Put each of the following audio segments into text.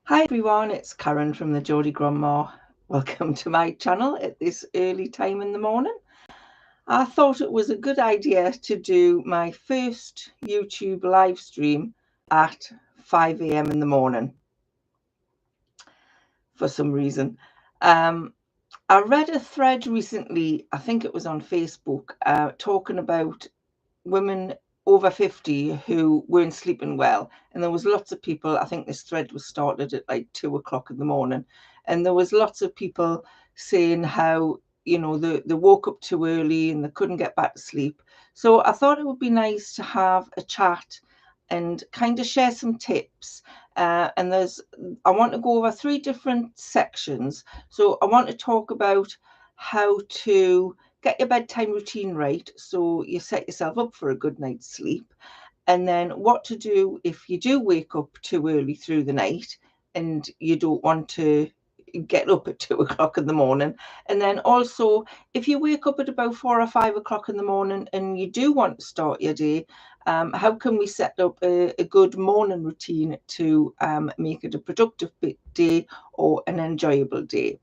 Hi everyone, it's Karen from the Geordie Grandma. Welcome to my channel at this early time in the morning. I thought it was a good idea to do my first YouTube live stream at 5 a.m. in the morning for some reason. I read a thread recently, I think it was on Facebook, talking about women over 50 who weren't sleeping well, and there was lots of people. I think this thread was started at like 2 o'clock in the morning, and there was lots of people saying how they woke up too early and they couldn't get back to sleep. So I thought it would be nice to have a chat and kind of share some tips. And I want to go over 3 different sections. So I want to talk about how to get your bedtime routine right so you set yourself up for a good night's sleep, and then what to do if you do wake up too early through the night and you don't want to get up at 2 o'clock in the morning. And then also, if you wake up at about 4 or 5 o'clock in the morning and you do want to start your day, how can we set up a good morning routine to make it a productive day or an enjoyable day?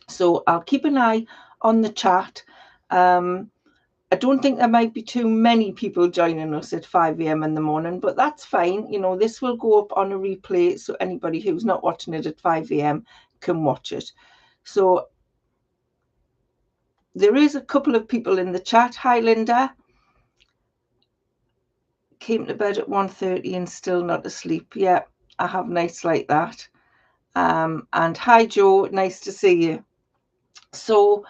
So I'll keep an eye on the chat. I don't think there might be too many people joining us at 5 a.m. in the morning, but that's fine. This will go up on a replay, so anybody who's not watching it at 5 a.m. can watch it. So there is a couple of people in the chat. Hi, Linda. Came to bed at 1:30 and still not asleep. Yeah, I have nights like that. And hi, Joe. Nice to see you. So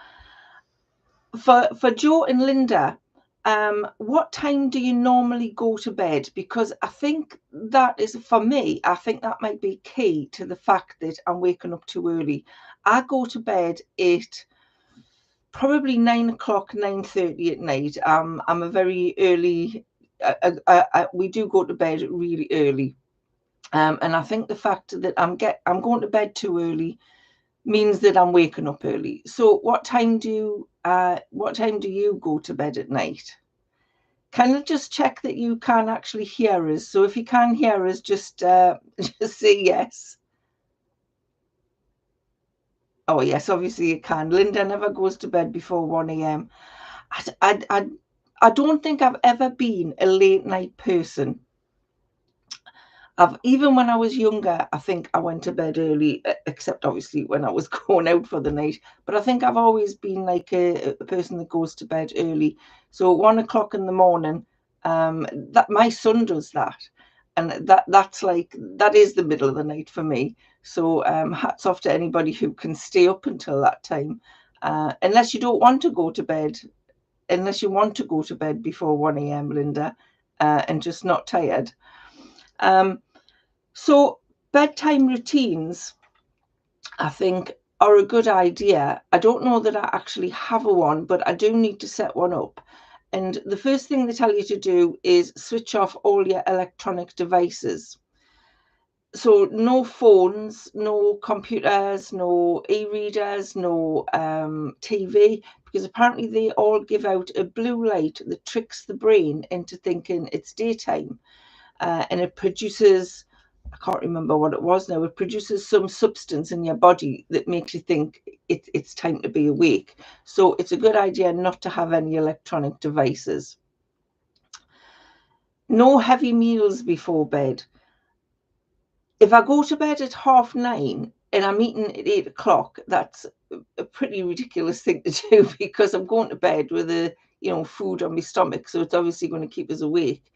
for Joe and Linda, what time do you normally go to bed? Because I think that is, for me, I think that might be key to the fact that I'm waking up too early. I go to bed at probably 9 o'clock, 9:30 at night. I'm a very early, we do go to bed really early. And I think the fact that I'm going to bed too early means that I'm waking up early. So what time do you go to bed at night? Can I just check that you can actually hear us? So if you can hear us, just just say yes. Oh yes, obviously you can. Linda never goes to bed before 1 a.m. I don't think I've ever been a late night person. Even when I was younger, I think I went to bed early, except obviously when I was going out for the night. But I think I've always been like a person that goes to bed early. So 1 o'clock in the morning, that my son does that, and that is the middle of the night for me. So hats off to anybody who can stay up until that time, unless you don't want to go to bed, unless you want to go to bed before 1 a.m., Linda, and just not tired. So bedtime routines, I think, are a good idea. I don't know that I actually have one, but I do need to set one up. And the first thing they tell you to do is switch off all your electronic devices. So no phones, no computers, no e-readers, no TV, because apparently they all give out a blue light that tricks the brain into thinking it's daytime. And it produces, I can't remember what it was now, it produces some substance in your body that makes you think it's time to be awake. So it's a good idea not to have any electronic devices. No heavy meals before bed. If I go to bed at 9:30 and I'm eating at 8 o'clock, that's a pretty ridiculous thing to do because I'm going to bed with food on my stomach. So it's obviously going to keep us awake.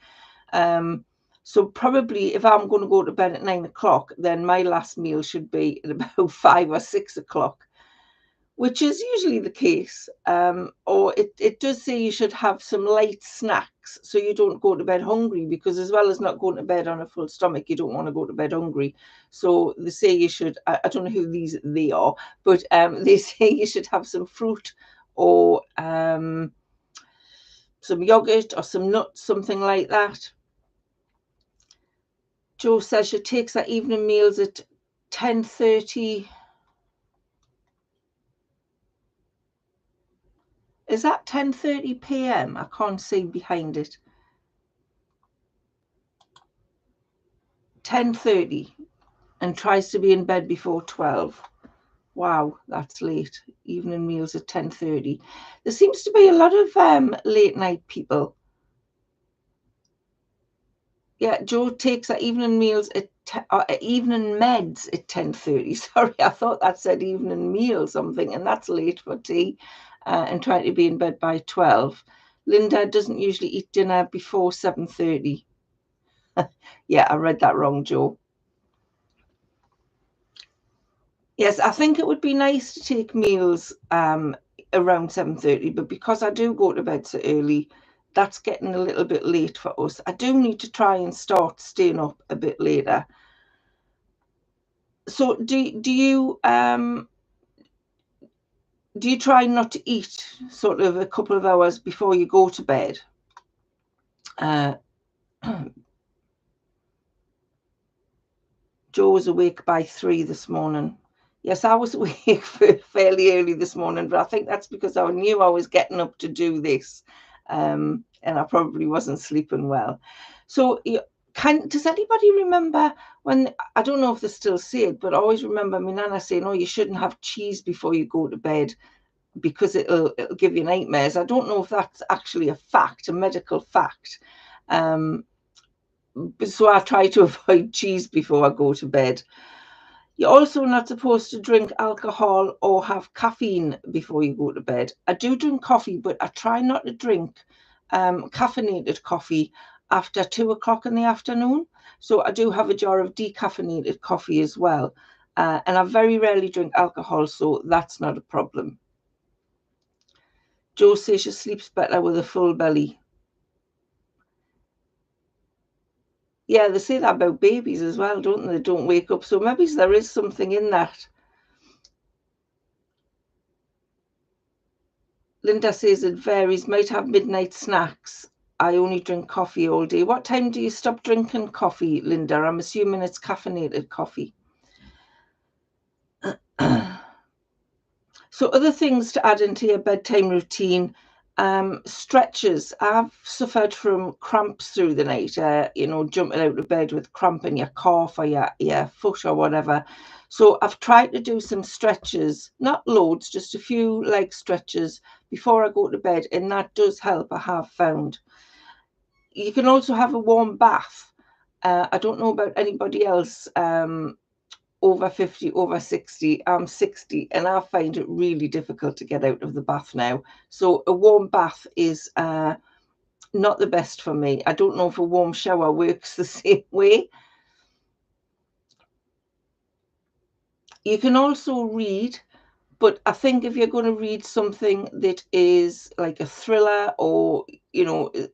So probably if I'm going to go to bed at 9 o'clock, then my last meal should be at about 5 or 6 o'clock, which is usually the case. Or it does say you should have some light snacks so you don't go to bed hungry, because as well as not going to bed on a full stomach, you don't want to go to bed hungry. So they say you should, I don't know who they are, but they say you should have some fruit or some yogurt or some nuts, something like that. Joe says she takes her evening meals at 10:30. Is that 10:30 p.m.? I can't see behind it. 10:30. and tries to be in bed before 12. Wow, that's late. Evening meals at 10:30. There seems to be a lot of late night people. Yeah, Joe takes her evening meals at evening meds at 10:30. Sorry, I thought that said evening meal something, and that's late for tea, and trying to be in bed by 12. Linda doesn't usually eat dinner before 7:30. Yeah, I read that wrong, Joe. Yes, I think it would be nice to take meals around 7:30, but because I do go to bed so early, that's getting a little bit late for us. I do need to try and start staying up a bit later. So do you try not to eat sort of a couple of hours before you go to bed? Uh, Joe was awake by 3 this morning. Yes, I was awake fairly early this morning, but I think that's because I knew I was getting up to do this, and I probably wasn't sleeping well. So, does anybody remember when, I don't know if they still say it, but I always remember my nana saying, "Oh, you shouldn't have cheese before you go to bed because it'll give you nightmares." I don't know if that's actually a fact, a medical fact. Um, so I try to avoid cheese before I go to bed. You're also not supposed to drink alcohol or have caffeine before you go to bed. I do drink coffee, but I try not to drink caffeinated coffee after 2 o'clock in the afternoon. So I do have a jar of decaffeinated coffee as well. And I very rarely drink alcohol, so that's not a problem. Jo says she sleeps better with a full belly. Yeah, they say that about babies as well, don't they? They don't wake up. So maybe there is something in that. Linda says it varies. Might have midnight snacks. I only drink coffee all day. What time do you stop drinking coffee, Linda? I'm assuming it's caffeinated coffee. So other things to add into your bedtime routine, stretches. I've suffered from cramps through the night, jumping out of bed with cramp in your calf or your foot or whatever. So I've tried to do some stretches, not loads, just a few leg stretches before I go to bed, and that does help, I have found. You can also have a warm bath. I don't know about anybody else. Over 50, over 60. I'm 60 and I find it really difficult to get out of the bath now. So a warm bath is not the best for me. I don't know if a warm shower works the same way. You can also read, but I think if you're going to read something that is like a thriller or,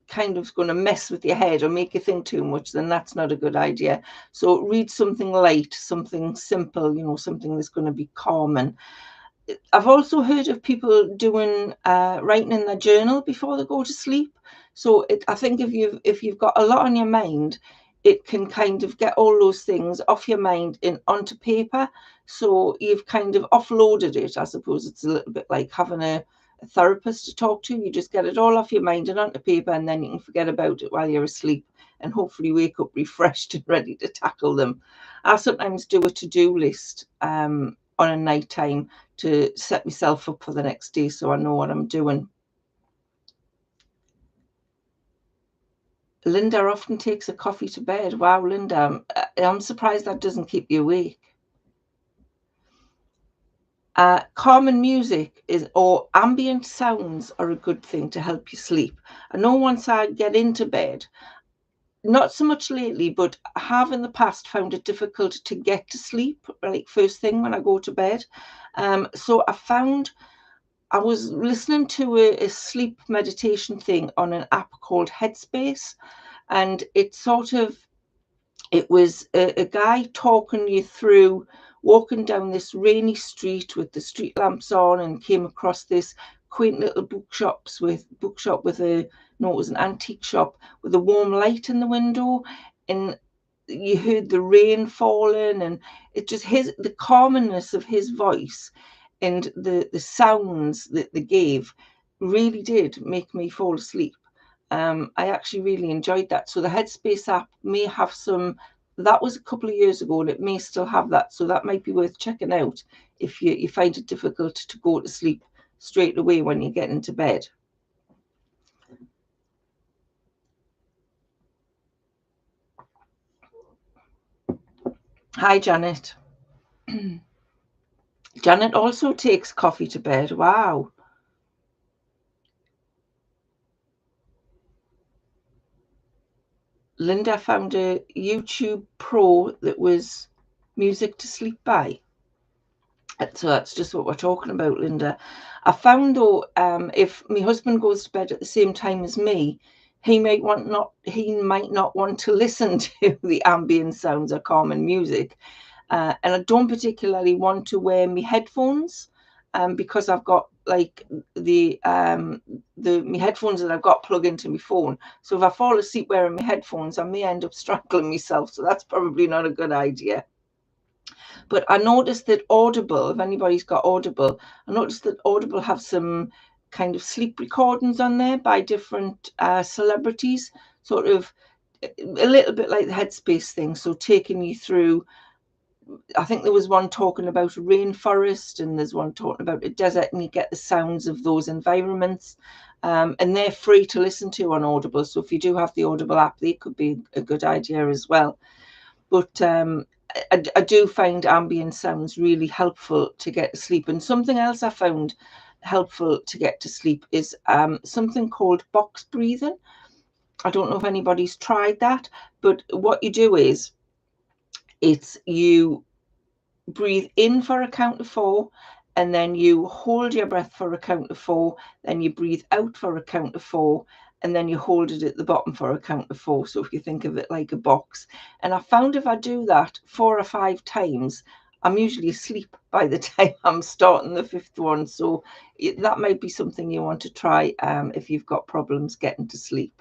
kind of going to mess with your head or make you think too much, then that's not a good idea. So read something light, something simple, something that's going to be calm. And I've also heard of people doing writing in their journal before they go to sleep. So I think if you've got a lot on your mind, it can kind of get all those things off your mind and onto paper. So you've kind of offloaded it. I suppose it's a little bit like having a therapist to talk to. You just get it all off your mind and onto paper, and then you can forget about it while you're asleep and hopefully wake up refreshed and ready to tackle them. I sometimes do a to-do list on a night time to set myself up for the next day so I know what I'm doing. Linda often takes a coffee to bed. Wow, Linda, I'm surprised that doesn't keep you awake. Calming music or ambient sounds are a good thing to help you sleep. I know once I get into bed, not so much lately, but I have in the past found it difficult to get to sleep, like first thing when I go to bed. So I was listening to a sleep meditation thing on an app called Headspace, and it was a guy talking you through walking down this rainy street with the street lamps on, and came across this quaint little bookshop with it was an antique shop with a warm light in the window, and you heard the rain falling, and it just the calmness of his voice and the sounds that they gave really did make me fall asleep. I actually really enjoyed that. So the Headspace app may have some that was a couple of years ago, and it may still have that. So that might be worth checking out if you find it difficult to go to sleep straight away when you get into bed. Hi, Janet. Janet also takes coffee to bed. Wow. Linda found a YouTube Pro that was music to sleep by. So that's just what we're talking about, Linda. I found though, if my husband goes to bed at the same time as me, he might not want to listen to the ambient sounds or calming music. And I don't particularly want to wear my headphones, because I've got like my headphones that I've got plug into my phone. So if I fall asleep wearing my headphones, I may end up strangling myself. So that's probably not a good idea. But I noticed that Audible, if anybody's got Audible, I noticed that Audible have some kind of sleep recordings on there by different celebrities, sort of a little bit like the Headspace thing. So taking you through, I think there was one talking about a rainforest, and there's one talking about a desert, and you get the sounds of those environments. And they're free to listen to on Audible. So if you do have the Audible app, they could be a good idea as well. But I do find ambient sounds really helpful to get to sleep. And something else I found helpful to get to sleep is something called box breathing. I don't know if anybody's tried that, but what you do is you breathe in for a count of 4, and then you hold your breath for a count of 4, then you breathe out for a count of 4, and then you hold it at the bottom for a count of 4. So if you think of it like a box. And I found if I do that 4 or 5 times, I'm usually asleep by the time I'm starting the 5th one. So that might be something you want to try if you've got problems getting to sleep.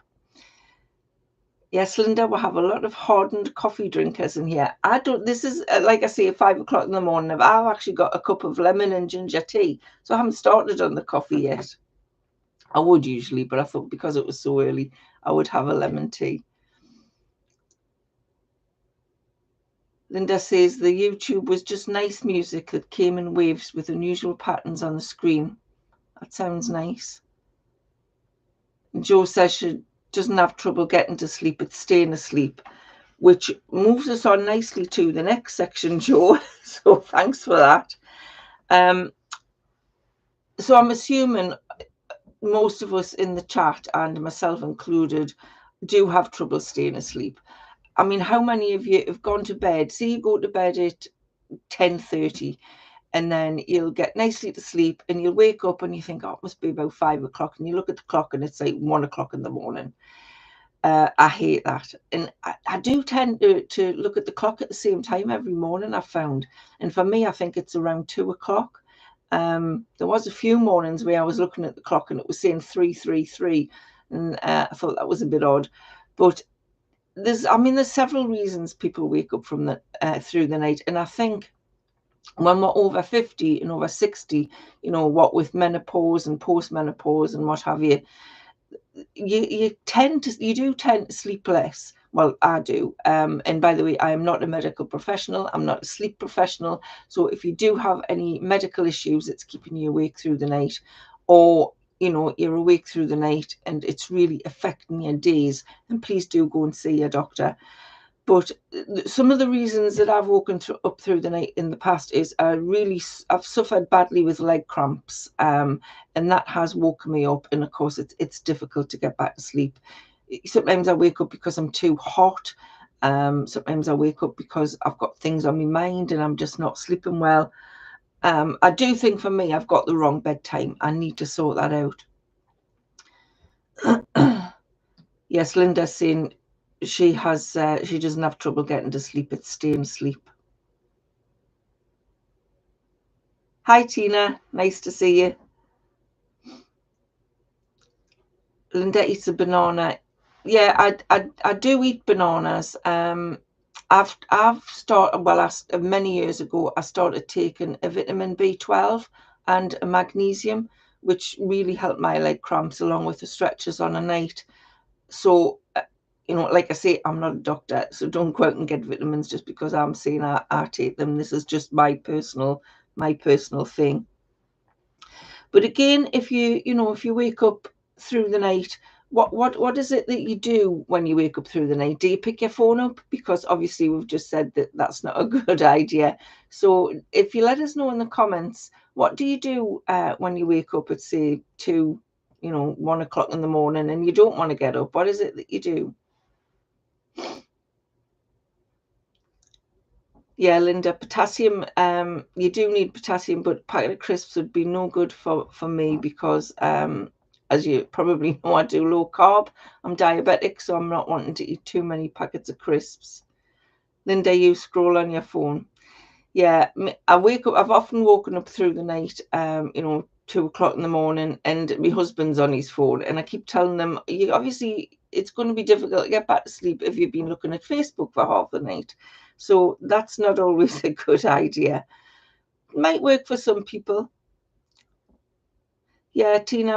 Yes, Linda, we'll have a lot of hardened coffee drinkers in here. This is, like I say, 5 o'clock in the morning. I've actually got a cup of lemon and ginger tea. So I haven't started on the coffee yet. I would usually, but I thought because it was so early, I would have a lemon tea. Linda says the YouTube was just nice music that came in waves with unusual patterns on the screen. That sounds nice. And Jo says she doesn't have trouble getting to sleep, it's staying asleep, which moves us on nicely to the next section, Jo. So thanks for that. So I'm assuming most of us in the chat, and myself included, do have trouble staying asleep. I mean, how many of you have gone to bed? Say you go to bed at 10:30, and then you'll get nicely to sleep, and you'll wake up and you think, oh, it must be about 5 o'clock, and you look at the clock and it's like 1 o'clock in the morning. I hate that. And I do tend to look at the clock at the same time every morning, I've found. And for me, I think it's around 2 o'clock. There was a few mornings where I was looking at the clock and it was saying 3:33, and I thought that was a bit odd. But there's several reasons people wake up from through the night. And I think when we're over 50 and over 60, what with menopause and post-menopause and what have you, you do tend to sleep less. Well, I do. And by the way, I am not a medical professional. I'm not a sleep professional. So if you do have any medical issues that's keeping you awake through the night, or you're awake through the night and it's really affecting your days, then please do go and see your doctor. But some of the reasons that I've woken up through the night in the past is I've suffered badly with leg cramps, and that has woken me up. And of course, it's difficult to get back to sleep. Sometimes I wake up because I'm too hot. Sometimes I wake up because I've got things on my mind and I'm just not sleeping well. I do think for me, I've got the wrong bedtime. I need to sort that out. Yes, Linda's saying she doesn't have trouble getting to sleep, it's staying asleep. Hi Tina, nice to see you. Linda eats a banana. Yeah, I do eat bananas. I've started, many years ago I started taking a vitamin B12 and a magnesium, which really helped my leg cramps along with the stretches on a night. So you know, like I say, I'm not a doctor, so don't go out and get vitamins just because I'm saying I take them. This is just my personal thing. But again, if if you wake up through the night, what is it that you do when you wake up through the night? Do you pick your phone up? Because obviously we've just said that that's not a good idea. So if you let us know in the comments, what do you do when you wake up at say 2, 1 o'clock in the morning and you don't want to get up? What is it that you do? Yeah, Linda, potassium, you do need potassium, but a packet of crisps would be no good for me because, as you probably know, I do low carb. I'm diabetic, so I'm not wanting to eat too many packets of crisps. Linda, you scroll on your phone. Yeah, I wake up, I've often woken up through the night, 2 o'clock in the morning, and my husband's on his phone, and I keep telling them, obviously, it's going to be difficult to get back to sleep if you've been looking at Facebook for half the night. So that's not always a good idea. Might work for some people. Yeah, Tina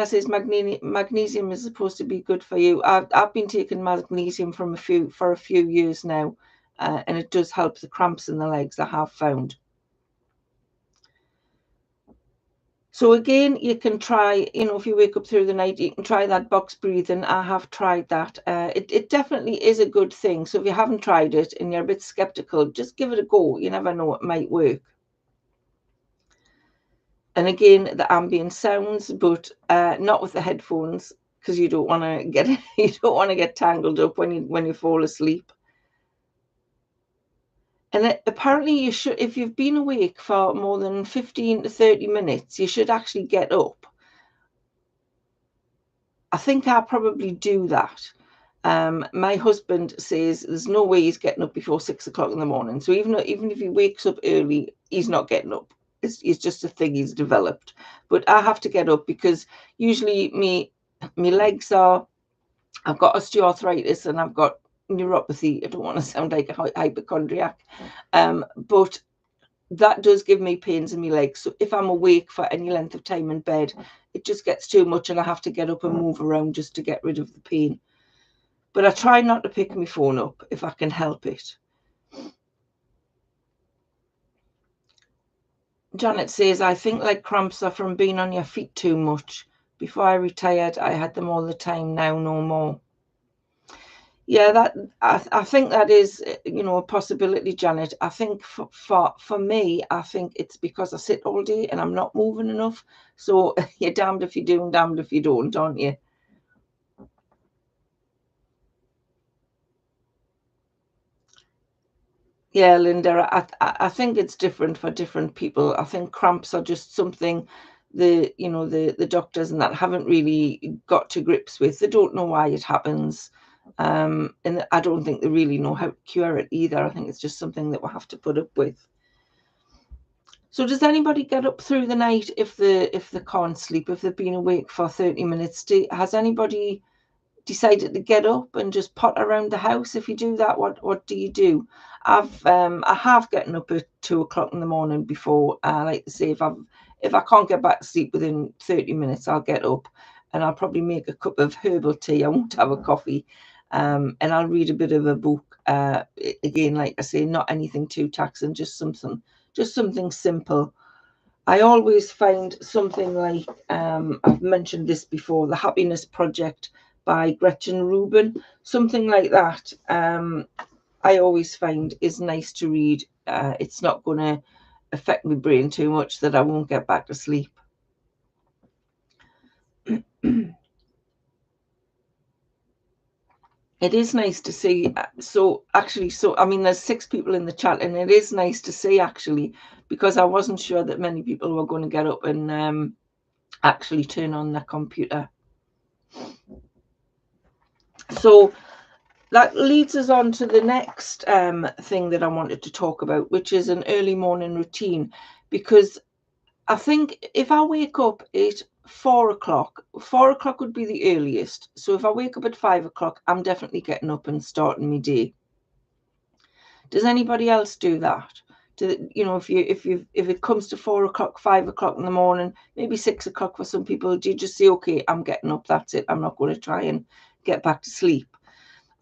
says magnesium is supposed to be good for you. I've been taking magnesium for a few years now, and it does help the cramps in the legs, I have found. So again, you can try, if you wake up through the night, you can try that box breathing. I have tried that. It definitely is a good thing. So if you haven't tried it and you're a bit skeptical, just give it a go. You never know, it might work. And again, the ambient sounds, but not with the headphones, because you don't want to get tangled up when you fall asleep. And apparently you should, if you've been awake for more than 15 to 30 minutes, you should actually get up. I think I probably do that. My husband says there's no way he's getting up before 6 o'clock in the morning. So even if he wakes up early, he's not getting up. It's just a thing he's developed. But I have to get up because usually my legs I've got osteoarthritis and I've got neuropathy. I don't want to sound like a hypochondriac, but that does give me pains in my legs. So if I'm awake for any length of time in bed, it just gets too much and I have to get up and move around just to get rid of the pain. But I try not to pick my phone up if I can help it. Janet says, I think like cramps are from being on your feet too much. Before I retired, I had them all the time. Now, no more. Yeah, I think that is, a possibility, Janet. I think for me, I think it's because I sit all day and I'm not moving enough. So you're damned if you do and damned if you don't, aren't you? Yeah, Linda, I think it's different for different people. I think cramps are just something the doctors and that haven't really got to grips with. They don't know why it happens. And I don't think they really know how to cure it either. I think it's just something that we'll have to put up with. So does anybody get up through the night if they can't sleep, if they've been awake for 30 minutes? Has anybody decided to get up and just pot around the house? If you do that, what do you do? I have gotten up at 2 o'clock in the morning before. I like to say if I can't get back to sleep within 30 minutes, I'll get up and I'll probably make a cup of herbal tea. I won't have a coffee. And I'll read a bit of a book. Again, like I say, not anything too taxing, just something simple. I always find something like, I've mentioned this before, The Happiness Project by Gretchen Rubin, something like that. I always find is nice to read. It's not going to affect my brain too much that I won't get back to sleep. It is nice to see. I mean, there's 6 people in the chat, and it is nice to see actually, because I wasn't sure that many people were going to get up and actually turn on their computer. So that leads us on to the next thing that I wanted to talk about, which is an early morning routine, because I think if I wake up at 4 o'clock, 4 o'clock would be the earliest. So if I wake up at 5 o'clock, I'm definitely getting up and starting my day. Does anybody else do that? If it comes to 4 o'clock, 5 o'clock in the morning, maybe 6 o'clock for some people, do you just say, okay, I'm getting up, that's it, I'm not going to try and get back to sleep?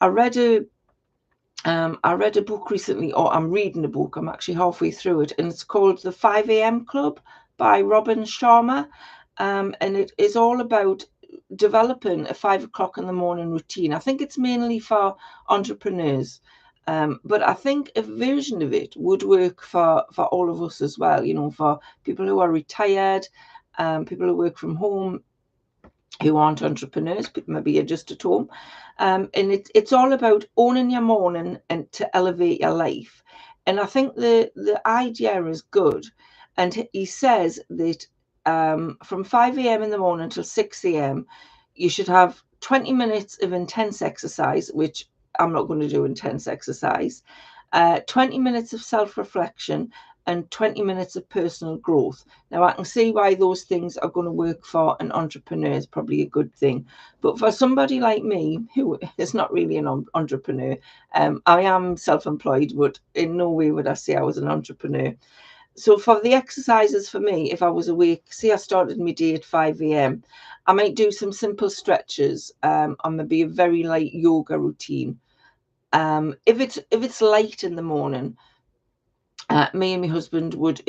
I read a book recently, or I'm reading a book. I'm actually halfway through it, and it's called The 5 a.m. Club by Robin Sharma. And it is all about developing a 5 o'clock in the morning routine. I think it's mainly for entrepreneurs. But I think a version of it would work for all of us as well, for people who are retired, people who work from home, who aren't entrepreneurs, but maybe you're just at home. And it's all about owning your morning and to elevate your life. And I think the idea is good. And he says that from 5 a.m. in the morning till 6 a.m., you should have 20 minutes of intense exercise, which I'm not going to do intense exercise, 20 minutes of self-reflection, and 20 minutes of personal growth. Now, I can see why those things are going to work for an entrepreneur. Is probably a good thing. But for somebody like me, who is not really an entrepreneur, I am self-employed, but in no way would I say I was an entrepreneur. So for the exercises for me, if I was awake, say I started my day at 5 a.m., I might do some simple stretches, and maybe a very light yoga routine. If it's late in the morning, me and my husband would,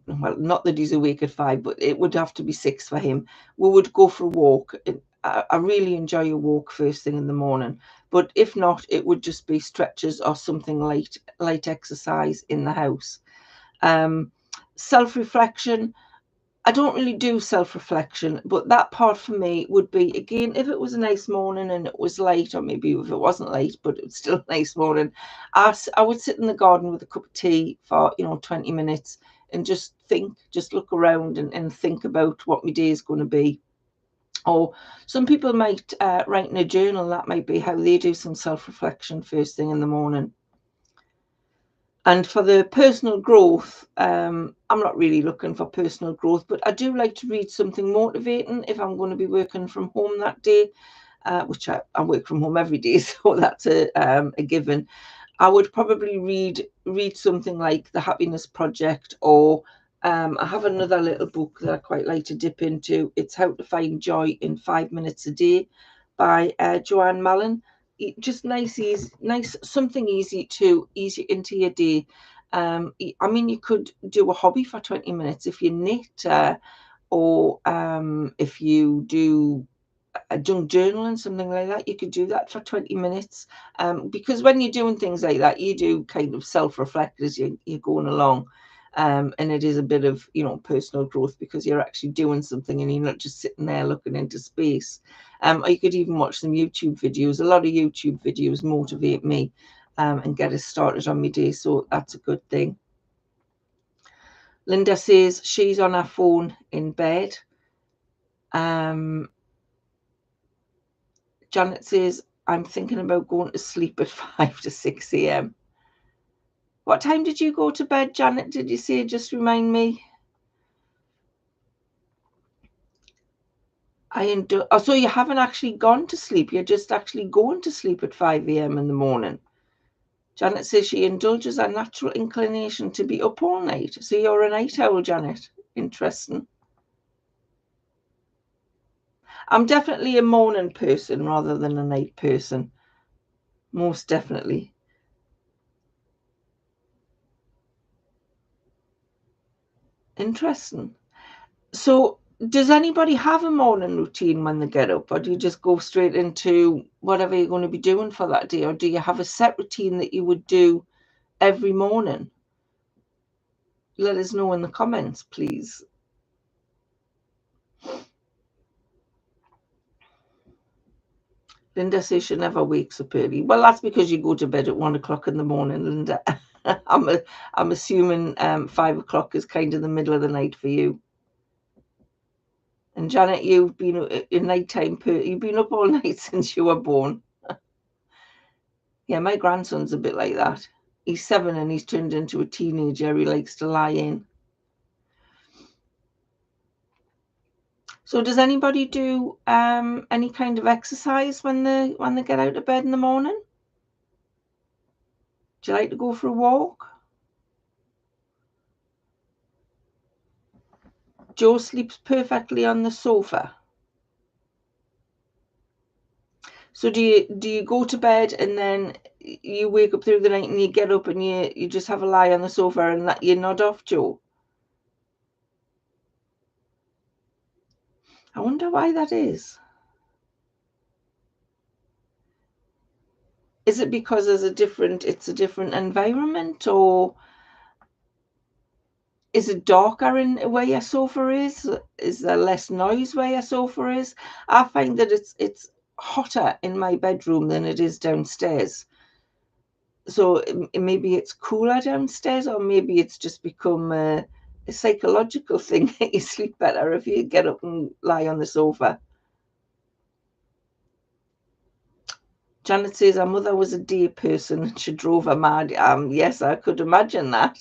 well, not that he's awake at 5, but it would have to be 6 for him. We would go for a walk. I really enjoy a walk first thing in the morning. But if not, it would just be stretches or something light exercise in the house. Self-reflection. I don't really do self-reflection, but that part for me would be, again, if it was a nice morning and it was late, or maybe if it wasn't late, but it was still a nice morning, I would sit in the garden with a cup of tea for, 20 minutes and just think, just look around and think about what my day is going to be. Or some people might write in a journal. That might be how they do some self-reflection first thing in the morning. And for the personal growth, I'm not really looking for personal growth, but I do like to read something motivating if I'm going to be working from home that day, which I work from home every day, so that's a given. I would probably read something like The Happiness Project, or I have another little book that I quite like to dip into. It's How to Find Joy in 5 Minutes a Day by Joanne Mallon. Just nice, easy, nice, something easy to ease into your day. I mean, you could do a hobby for 20 minutes if you knit, or if you do a junk journaling, something like that. You could do that for 20 minutes. Because when you're doing things like that, you do kind of self-reflect as you're going along. And it is a bit of, personal growth, because you're actually doing something and you're not just sitting there looking into space. Or you could even watch some YouTube videos. A lot of YouTube videos motivate me and get us started on my day. So that's a good thing. Linda says she's on her phone in bed. Janet says, I'm thinking about going to sleep at 5 to 6 a.m. What time did you go to bed, Janet? Did you say? Just remind me. So you haven't actually gone to sleep. You're just actually going to sleep at 5 a.m. in the morning. Janet says she indulges her natural inclination to be up all night. So you're a night owl, Janet. Interesting. I'm definitely a morning person rather than a night person. Most definitely. Interesting. So does anybody have a morning routine when they get up, or do you just go straight into whatever you're going to be doing for that day? Or do you have a set routine that you would do every morning? Let us know in the comments, please. Linda says she never wakes up early. Well, that's because you go to bed at 1 o'clock in the morning, Linda. I'm assuming 5 o'clock is kind of the middle of the night for you. And Janet, you've been a nighttime you've been up all night since you were born. Yeah, my grandson's a bit like that. He's 7 and he's turned into a teenager. He likes to lie in. So does anybody do any kind of exercise when they get out of bed in the morning? Do you like to go for a walk? Joe sleeps perfectly on the sofa. So do you go to bed and then you wake up through the night and you get up and you just have a lie on the sofa and that you nod off, Joe? I wonder why that is. Is it because it's a different environment, or is it darker in where your sofa is? Is there less noise where your sofa is? I find that it's hotter in my bedroom than it is downstairs. So maybe it's cooler downstairs, or maybe it's just become a psychological thing that you sleep better if you get up and lie on the sofa. Janet says her mother was a day person and she drove her mad. Yes, I could imagine that.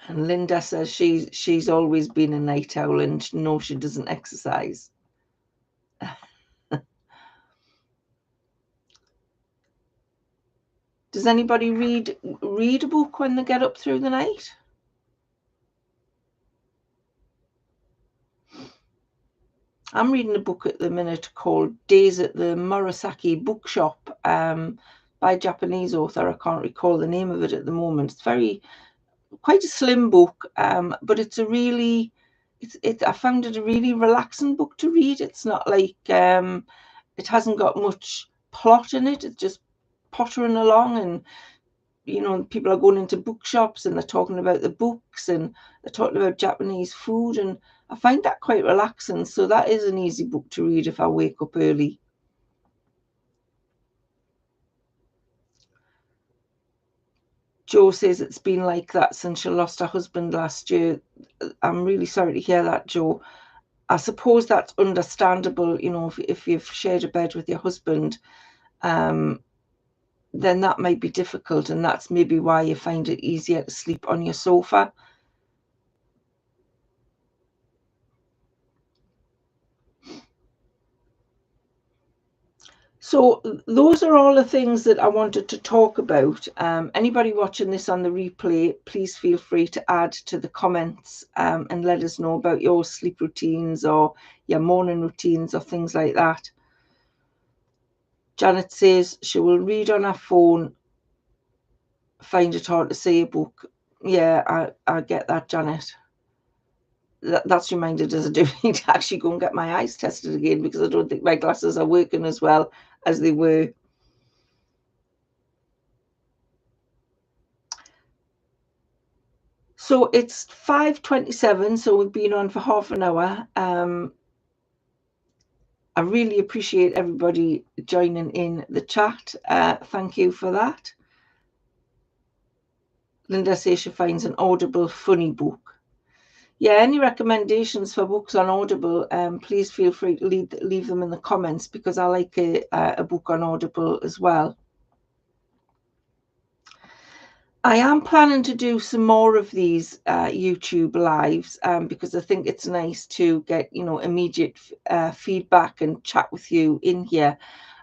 And Linda says she's always been a night owl and no, she doesn't exercise. Does anybody read a book when they get up through the night? I'm reading a book at the minute called Days at the Murasaki Bookshop by a Japanese author. I can't recall the name of it at the moment. It's quite a slim book, but it's a really, I found it a really relaxing book to read. It's not like, it hasn't got much plot in it. It's just pottering along, and people are going into bookshops and they're talking about the books and they're talking about Japanese food, and I find that quite relaxing. So that is an easy book to read if I wake up early. Jo says it's been like that since she lost her husband last year. I'm really sorry to hear that, Jo. I suppose that's understandable, if you've shared a bed with your husband, then that might be difficult, and that's maybe why you find it easier to sleep on your sofa. So those are all the things that I wanted to talk about. Anybody watching this on the replay, please feel free to add to the comments and let us know about your sleep routines or your morning routines or things like that. Janet says she will read on her phone, find it hard to see a book. Yeah, I get that, Janet. That's reminded us I do need to actually go and get my eyes tested again, because I don't think my glasses are working as well as they were. So it's 5:27, so we've been on for half an hour. I really appreciate everybody joining in the chat. Thank you for that. Linda says she finds an Audible funny book. Yeah, any recommendations for books on Audible, please feel free to leave them in the comments, because I like a book on Audible as well. I am planning to do some more of these YouTube lives, because I think it's nice to get, immediate feedback and chat with you in here.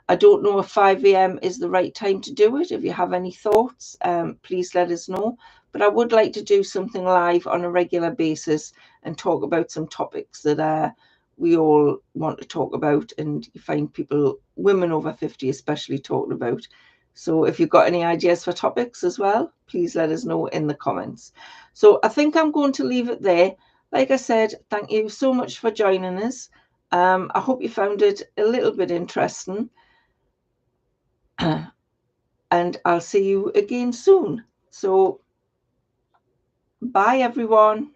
I don't know if 5 a.m. is the right time to do it. If you have any thoughts, please let us know. But I would like to do something live on a regular basis and talk about some topics that we all want to talk about, and you find people, women over 50 especially, talking about. So if you've got any ideas for topics as well, please let us know in the comments. So I think I'm going to leave it there. Like I said, thank you so much for joining us. I hope you found it a little bit interesting. And I'll see you again soon. So bye, everyone.